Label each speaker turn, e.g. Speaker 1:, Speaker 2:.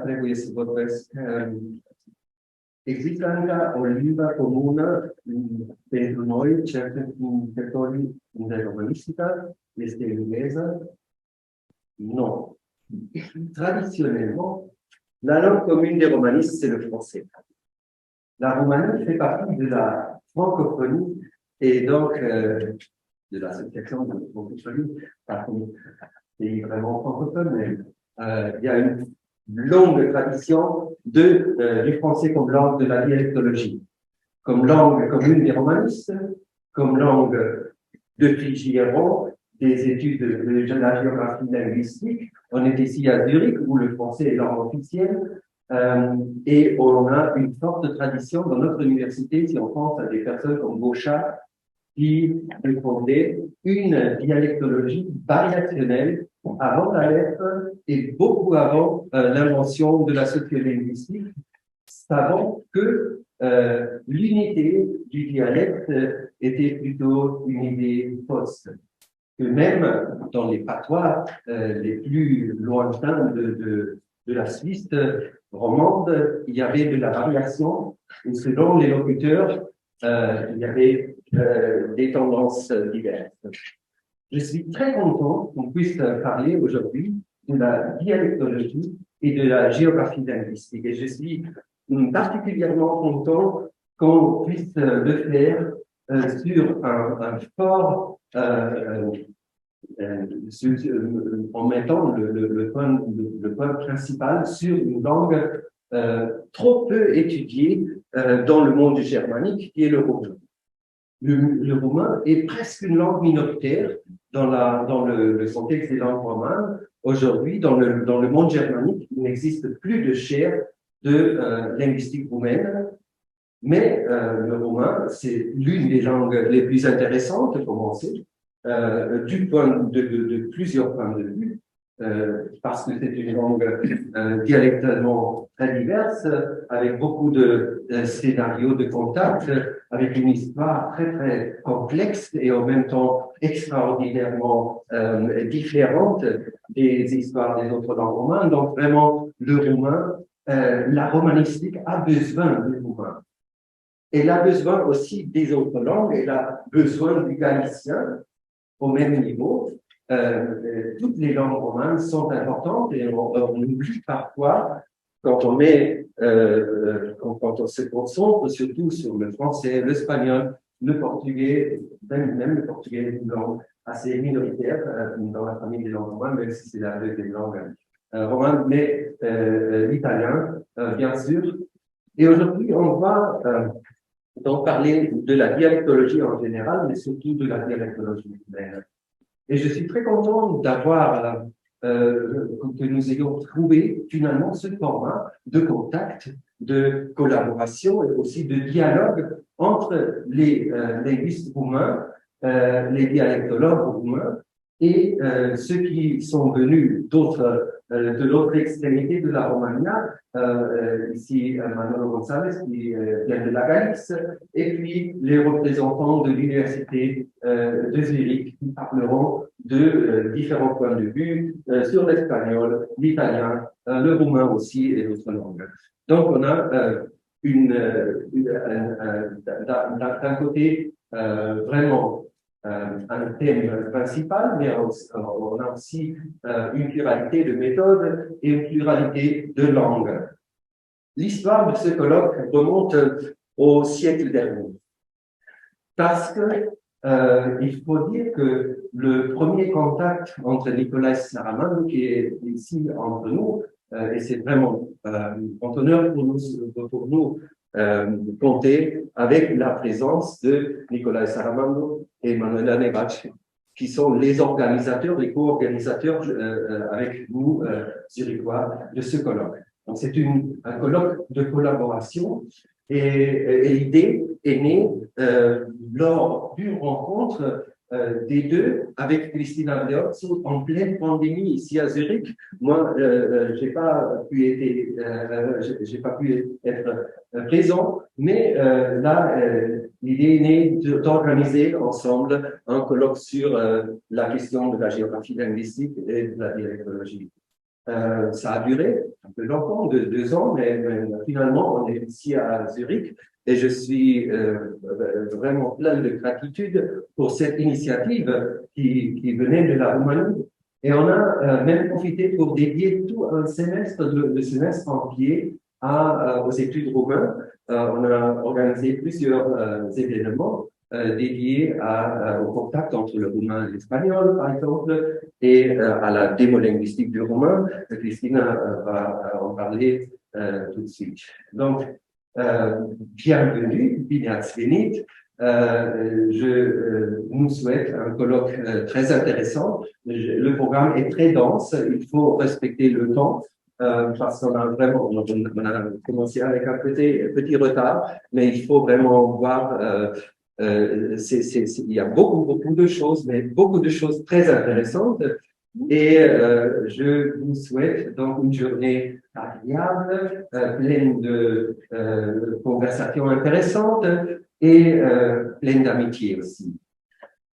Speaker 1: Prego esse vorbesc. Există încă o limbă comună pentru noi, cercetătorii de romanistică, este engleză? Non. Traditionnellement, la langue commune des romanistes, c'est le français. La Roumanie fait partie de la francophonie et donc de l'association de francophonie, pas comme pays vraiment francophone, mais il y a une longue tradition du français comme langue de la dialectologie, comme langue commune des romanistes, comme langue depuis Giron, des études de la géographie linguistique. On est ici à Zurich, où le français est langue officielle, et on a une forte tradition dans notre université, si on pense à des personnes comme Gauchat, qui ont fondé une dialectologie variationnelle avant la lettre et beaucoup avant l'invention de la sociolinguistique, savant que l'unité du dialecte était plutôt une idée fausse. Que même dans les patois les plus lointains de la Suisse romande, il y avait de la variation et selon les locuteurs, il y avait des tendances diverses. Je suis très content qu'on puisse parler aujourd'hui de la dialectologie et de la géographie linguistique. Et je suis particulièrement content qu'on puisse le faire sur un fort, en mettant le point principal sur une langue trop peu étudiée dans le monde germanique, qui est le roumain. Le roumain est presque une langue minoritaire dans le contexte des langues romanes. Aujourd'hui, dans le monde germanique, il n'existe plus de chaire de linguistique roumaine, mais le roumain, c'est l'une des langues les plus intéressantes, comme on sait, de plusieurs points de vue, parce que c'est une langue dialectalement très diverse, avec beaucoup de scénarios de contact, avec une histoire très très complexe et en même temps extraordinairement différente des histoires des autres langues romanes. Donc vraiment, le roumain, la romanistique a besoin du roumain. Elle a besoin aussi des autres langues, elle a besoin du galicien au même niveau. Toutes les langues romanes sont importantes et on oublie parfois quand on se concentre surtout sur le français, l'espagnol, le portugais, même le portugais est une langue assez minoritaire dans la famille des langues romanes, même si c'est la deuxième langue romane, mais l'italien, bien sûr. Et aujourd'hui, on va donc parler de la dialectologie en général, mais surtout de la dialectologie humaine. Et je suis très content d'avoir que nous ayons trouvé finalement ce format de contact, de collaboration et aussi de dialogue entre les linguistes roumains, les dialectologues roumains et ceux qui sont venus de l'autre extrémité de la Romagna, ici Manolo González qui vient de la Galice, et puis les représentants de l'université de Zurich qui parleront de différents points de vue sur l'espagnol, l'italien, le roumain aussi et d'autres langues. Donc on a d'un côté vraiment un thème principal, mais on a aussi une pluralité de méthodes et une pluralité de langues. L'histoire de ce colloque remonte au siècle dernier, parce que il faut dire que le premier contact entre Nicolae Saramano, qui est ici entre nous, et c'est vraiment un honneur pour nous compter avec la présence de Nicolae Saramano et Manuela Nevac, qui sont les organisateurs, les co-organisateurs avec nous, zurichois, de ce colloque. Donc c'est un colloque de collaboration et l'idée est née lors d'une rencontre des deux avec Cristina Andreozzo en pleine pandémie ici à Zurich. Moi, j'ai pas pu être présent, mais là, l'idée est née d'organiser ensemble un colloque sur la question de la géographie linguistique et de la dialectologie. Ça a duré un peu longtemps, 2 ans, mais finalement, on est ici à Zurich et je suis vraiment plein de gratitude pour cette initiative qui venait de la Roumanie. Et on a même profité pour dédier tout un semestre, le semestre entier aux études roumaines. On a organisé plusieurs événements dédiés au contact entre le roumain et l'espagnol, par exemple, et à la démolinguistique du roumain. Christina va en parler tout de suite. Donc, bienvenue, bine ați venit. Je nous souhaite un colloque très intéressant. Le programme est très dense, il faut respecter le temps. Parce qu'on a vraiment, on a commencé avec un petit retard, mais il faut vraiment voir, il y a beaucoup de choses, mais beaucoup de choses très intéressantes. Et je vous souhaite donc une journée agréable, pleine de conversations intéressantes et pleine d'amitié aussi.